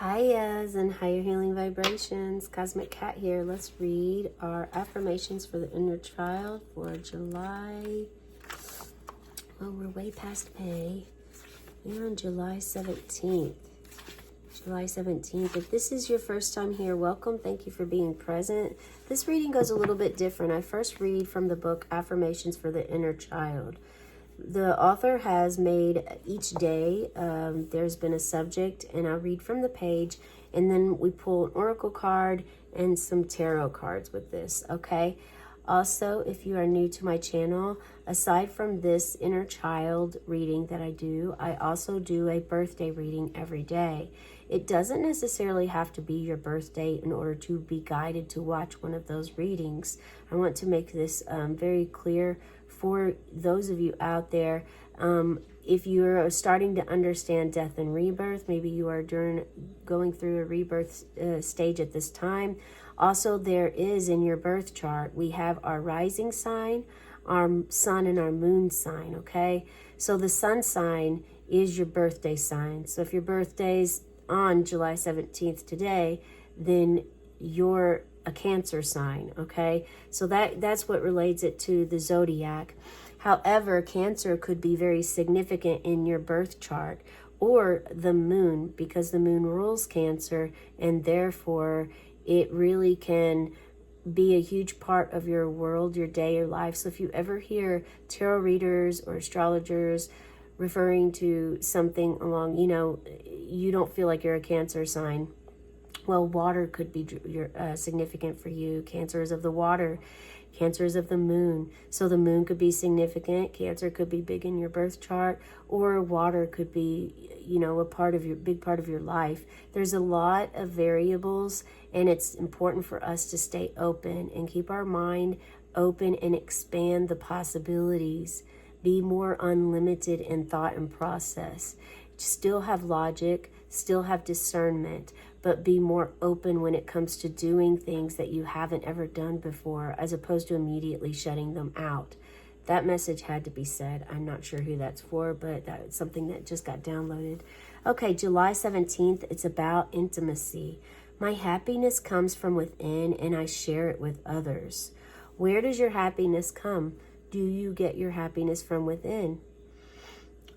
Hiya's and higher healing vibrations. Cosmic Cat here. Let's read our affirmations for the inner child for July. Oh, we're way past May. We're on July 17th. July 17th. If this is your first time here, welcome. Thank you for being present. This reading goes a little bit different. I first read from the book Affirmations for the Inner Child. The author has made each day, there's been a subject, and I'll read from the page, and then we pull an oracle card and some tarot cards with this, okay? Also, if you are new to my channel, aside from this inner child reading that I do, I also do a birthday reading every day. It doesn't necessarily have to be your birthday in order to be guided to watch one of those readings. I want to make this very clear for those of you out there. If you're starting to understand death and rebirth, maybe you are going through a rebirth stage at this time. Also, there is in your birth chart, we have our rising sign, our sun, and our moon sign, okay? So the sun sign is your birthday sign. So if your birthday's on July 17th today, then you're a Cancer sign, okay? So that's what relates it to the zodiac. However, Cancer could be very significant in your birth chart, or the moon, because the moon rules Cancer, and therefore it really can be a huge part of your world, your day, your life. So if you ever hear tarot readers or astrologers referring to something along, you don't feel like you're a Cancer sign, well, water could be significant for you. Cancer is of the water. Cancer is of the moon. So the moon could be significant. Cancer could be big in your birth chart, or water could be, a big part of your life. There's a lot of variables, and it's important for us to stay open and keep our mind open and expand the possibilities. Be more unlimited in thought and process. Still have logic, still have discernment, but be more open when it comes to doing things that you haven't ever done before, as opposed to immediately shutting them out. That message had to be said. I'm not sure who that's for, but that's something that just got downloaded. Okay, July 17th, it's about intimacy. My happiness comes from within, and I share it with others. Where does your happiness come? Do you get your happiness from within?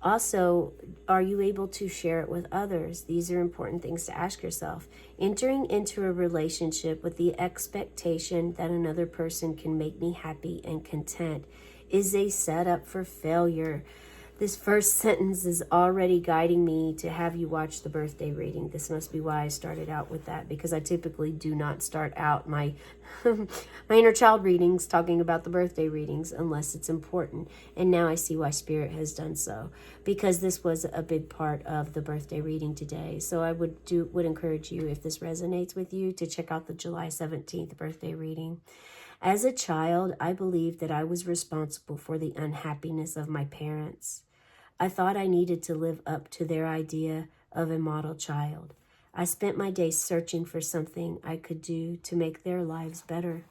Also, are you able to share it with others? These are important things to ask yourself. Entering into a relationship with the expectation that another person can make me happy and content is a setup for failure. This first sentence is already guiding me to have you watch the birthday reading. This must be why I started out with that, because I typically do not start out my my inner child readings talking about the birthday readings unless it's important. And now I see why Spirit has done so, because this was a big part of the birthday reading today. So I would encourage you, if this resonates with you, to check out the July 17th birthday reading. As a child, I believed that I was responsible for the unhappiness of my parents. I thought I needed to live up to their idea of a model child. I spent my days searching for something I could do to make their lives better.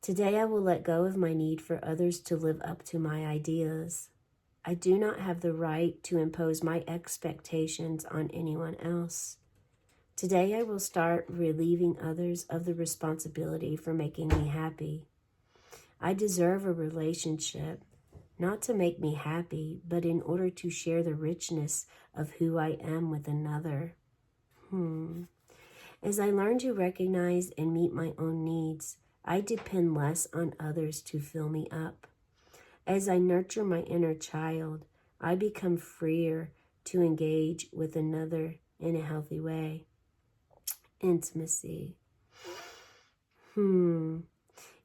Today, I will let go of my need for others to live up to my ideas. I do not have the right to impose my expectations on anyone else. Today, I will start relieving others of the responsibility for making me happy. I deserve a relationship, not to make me happy, but in order to share the richness of who I am with another. As I learn to recognize and meet my own needs, I depend less on others to fill me up. As I nurture my inner child, I become freer to engage with another in a healthy way. Intimacy.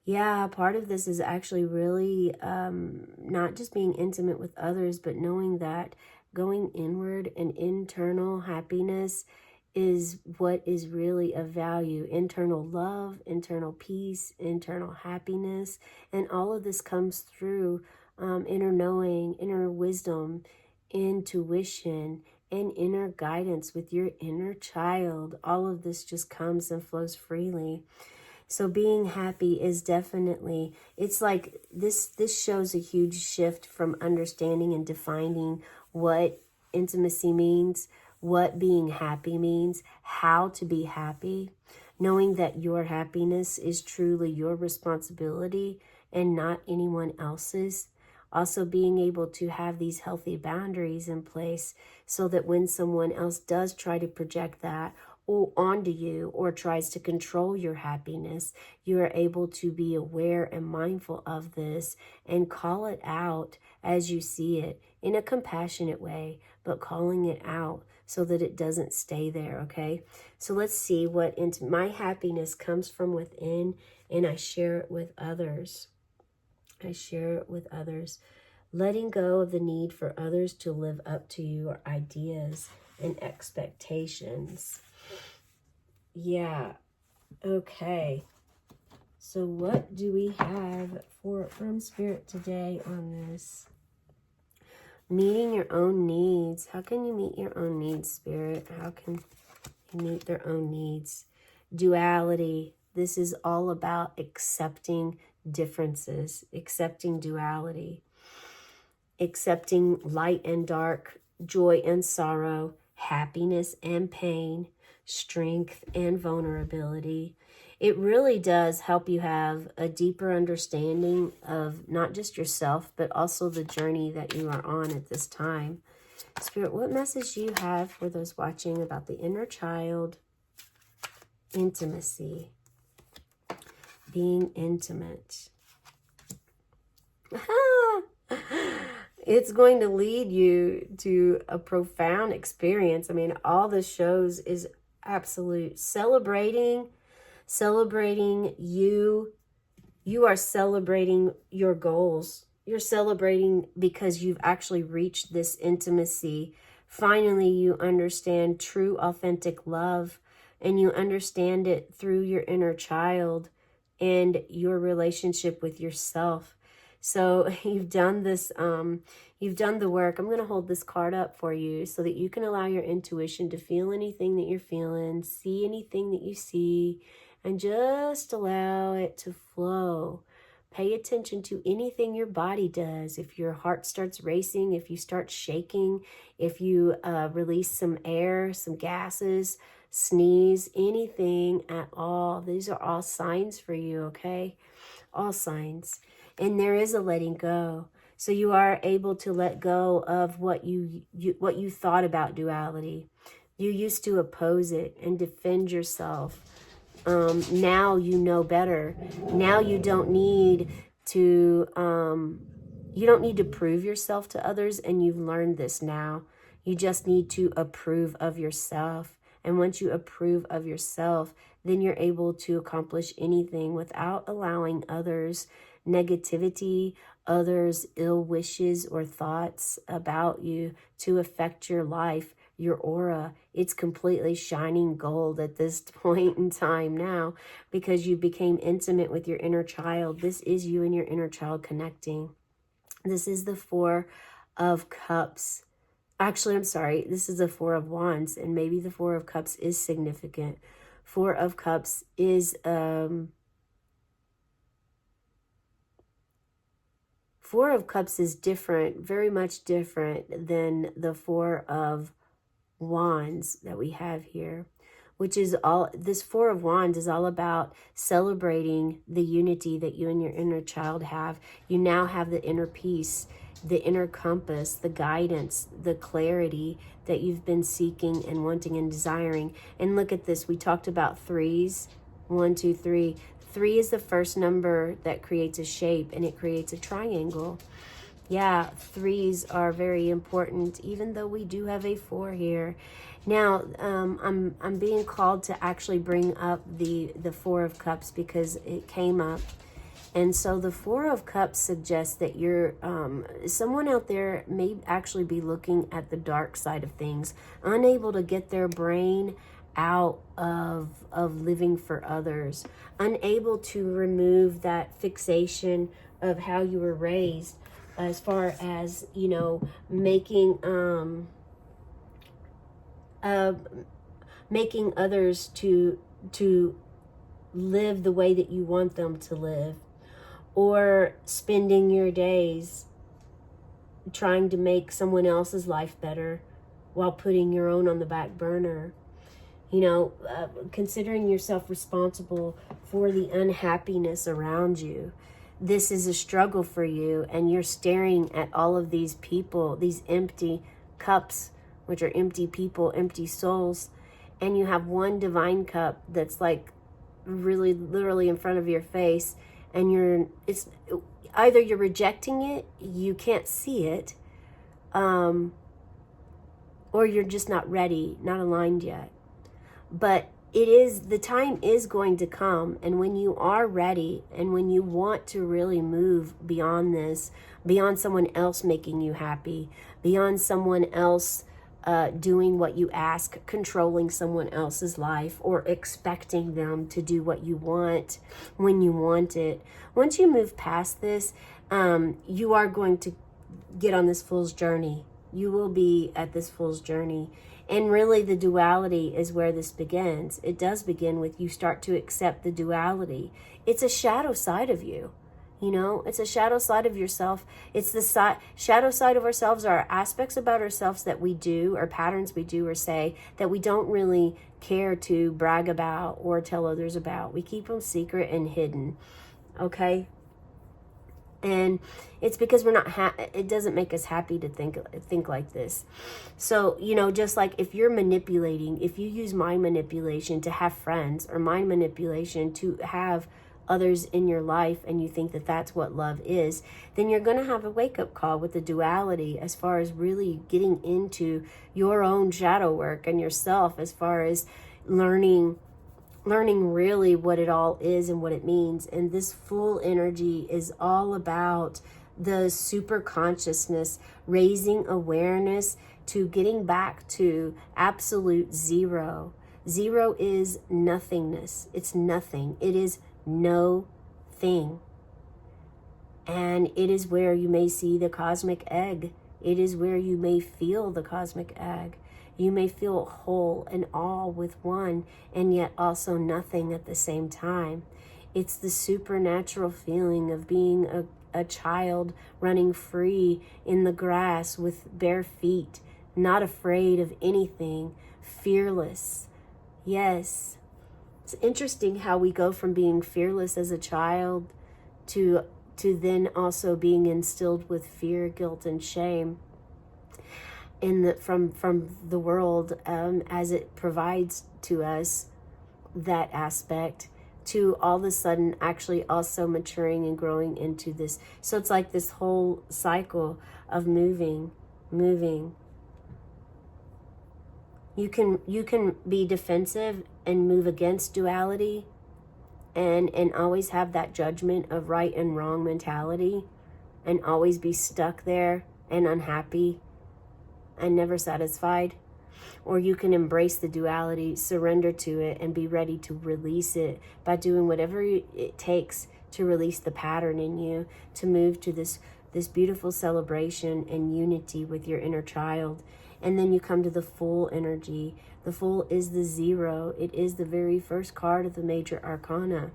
Yeah, part of this is actually really not just being intimate with others, but knowing that going inward and internal happiness is what is really of value. Internal love, internal peace, internal happiness, and all of this comes through inner knowing, inner wisdom, intuition, and inner guidance with your inner child. All of this just comes and flows freely. So being happy is definitely, it's like this shows a huge shift from understanding and defining what intimacy means, what being happy means, how to be happy, knowing that your happiness is truly your responsibility and not anyone else's. Also being able to have these healthy boundaries in place so that when someone else does try to project that or onto you or tries to control your happiness, you are able to be aware and mindful of this and call it out as you see it in a compassionate way, but calling it out so that it doesn't stay there, okay? So let's see what into my happiness comes from within, and I share it with others. I share it with others. Letting go of the need for others to live up to your ideas and expectations. Yeah, okay. So what do we have from Spirit today on this? Meeting your own needs. How can you meet your own needs, Spirit? How can you meet their own needs? Duality. This is all about accepting differences, accepting duality, accepting light and dark, joy and sorrow, happiness and pain, strength and vulnerability. It really does help you have a deeper understanding of not just yourself, but also the journey that you are on at this time. Spirit, what message do you have for those watching about the inner child, intimacy, being intimate? It's going to lead you to a profound experience. I mean, all this shows is absolute celebrating you. You are celebrating your goals. You're celebrating because you've actually reached this intimacy. Finally, you understand true, authentic love, and you understand it through your inner child and your relationship with yourself. So you've done this, you've done the work. I'm going to hold this card up for you so that you can allow your intuition to feel anything that you're feeling, see anything that you see, and just allow it to flow. Pay attention to anything your body does. If your heart starts racing, if you start shaking, if you release some air, some gases, sneeze, anything at all. These are all signs for you, okay? All signs. And there is a letting go. So you are able to let go of what you thought about duality. You used to oppose it and defend yourself. Now you know better. Now you don't need to prove yourself to others, and you've learned this now. You just need to approve of yourself. And once you approve of yourself, then you're able to accomplish anything without allowing others' negativity, others' ill wishes or thoughts about you to affect your life, your aura. It's completely shining gold at this point in time now because you became intimate with your inner child. This is you and your inner child connecting. This is the Four of Cups. Actually, I'm sorry. This is the Four of Wands, and maybe the Four of Cups is significant. Four of Cups is Four of Cups is different, very much different than the Four of Wands that we have here, which is all, this Four of Wands is all about celebrating the unity that you and your inner child have. You now have the inner peace, the inner compass, the guidance, the clarity that you've been seeking and wanting and desiring. And look at this. We talked about threes. 1, 2, 3. 3 is the first number that creates a shape, and it creates a triangle. Yeah, threes are very important, even though we do have a 4 here. Now, I'm being called to actually bring up the Four of Cups because it came up. And so the Four of Cups suggests that you're, someone out there may actually be looking at the dark side of things, unable to get their brain out of living for others, unable to remove that fixation of how you were raised, as far as, you know, making others to live the way that you want them to live, or spending your days trying to make someone else's life better, while putting your own on the back burner. Considering yourself responsible for the unhappiness around you. This is a struggle for you, and you're staring at all of these people, these empty cups, which are empty people, empty souls, and you have one divine cup that's like really literally in front of your face, and it's either you're rejecting it, you can't see it, or you're just not ready, not aligned yet. But the time is going to come, and when you are ready, and when you want to really move beyond this, beyond someone else making you happy, beyond someone else doing what you ask, controlling someone else's life, or expecting them to do what you want when you want it. Once you move past this, you are going to get on this fool's journey. You will be at this fool's journey. And really the duality is where this begins. It does begin with you start to accept the duality. It's a shadow side of you. It's a shadow side of yourself. It's the shadow side of ourselves are aspects about ourselves that we do, or patterns we do or say that we don't really care to brag about or tell others about. We keep them secret and hidden. Okay? And it's because we're not it doesn't make us happy to think like this. So, just like if you're manipulating, if you use mind manipulation to have friends, or mind manipulation to have others in your life, and you think that that's what love is, then you're going to have a wake-up call with the duality as far as really getting into your own shadow work and yourself, as far as learning really what it all is and what it means. And this full energy is all about the super consciousness, raising awareness to getting back to absolute zero. Zero is nothingness. It's nothing. It is no thing. And it is where you may see the cosmic egg. It is where you may feel the cosmic egg. You may feel whole and all with one, and yet also nothing at the same time. It's the supernatural feeling of being a child running free in the grass with bare feet, not afraid of anything, fearless. Yes. It's interesting how we go from being fearless as a child to then also being instilled with fear, guilt, and shame from the world, as it provides to us that aspect, to all of a sudden actually also maturing and growing into this. So it's like this whole cycle of moving. You can be defensive and move against duality, and always have that judgment of right and wrong mentality, and always be stuck there and unhappy and never satisfied. Or you can embrace the duality, surrender to it, and be ready to release it by doing whatever it takes to release the pattern in you, to move to this beautiful celebration and unity with your inner child. And then you come to the full energy. The full is the zero. It is the very first card of the major arcana.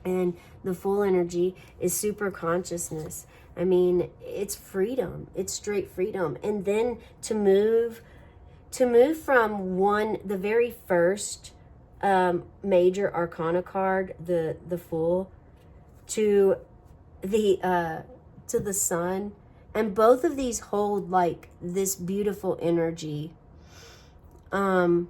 And the full energy is super consciousness. I mean, it's freedom. It's straight freedom. And then to move from the very first major arcana card, the Fool, to the Sun, and both of these hold like this beautiful energy. The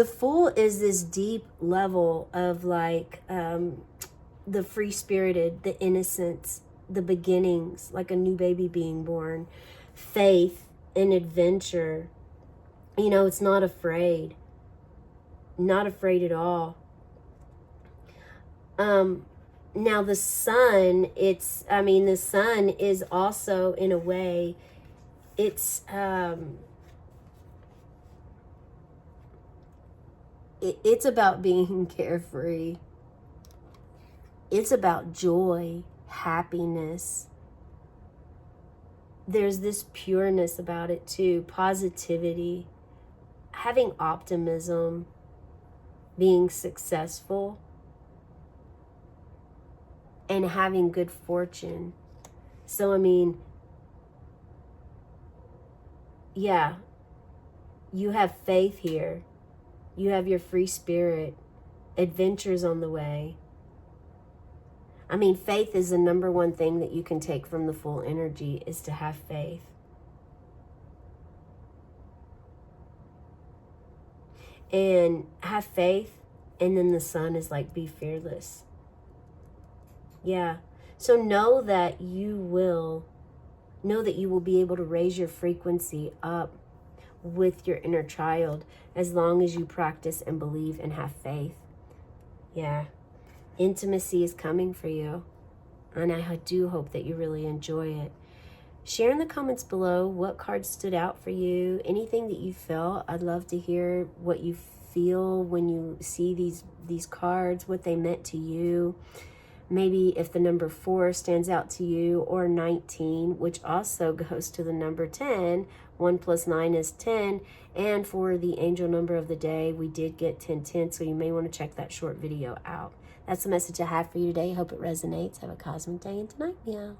Fool is this deep level of like the free-spirited, the innocence, the beginnings, like a new baby being born, faith and adventure. It's not afraid at all. Now the Sun, the Sun is also, in a way, it's it's about being carefree. It's about joy, happiness. There's this pureness about it too, positivity, having optimism, being successful, and having good fortune. So, yeah, you have faith here. You have your free spirit. Adventures on the way. I mean, faith is the number one thing that you can take from the full energy, is to have faith. And have faith, and then the sun is like, be fearless. Yeah. So know that you will be able to raise your frequency up with your inner child as long as you practice and believe and have faith. Yeah. Intimacy is coming for you. And I do hope that you really enjoy it. Share in the comments below what cards stood out for you, anything that you felt. I'd love to hear what you feel when you see these cards, what they meant to you. Maybe if the number 4 stands out to you, or 19, which also goes to the number 10. 1 plus 9 is 10. And for the angel number of the day, we did get 1010, so you may want to check that short video out. That's the message I have for you today. Hope it resonates. Have a cosmic day and tonight, meow.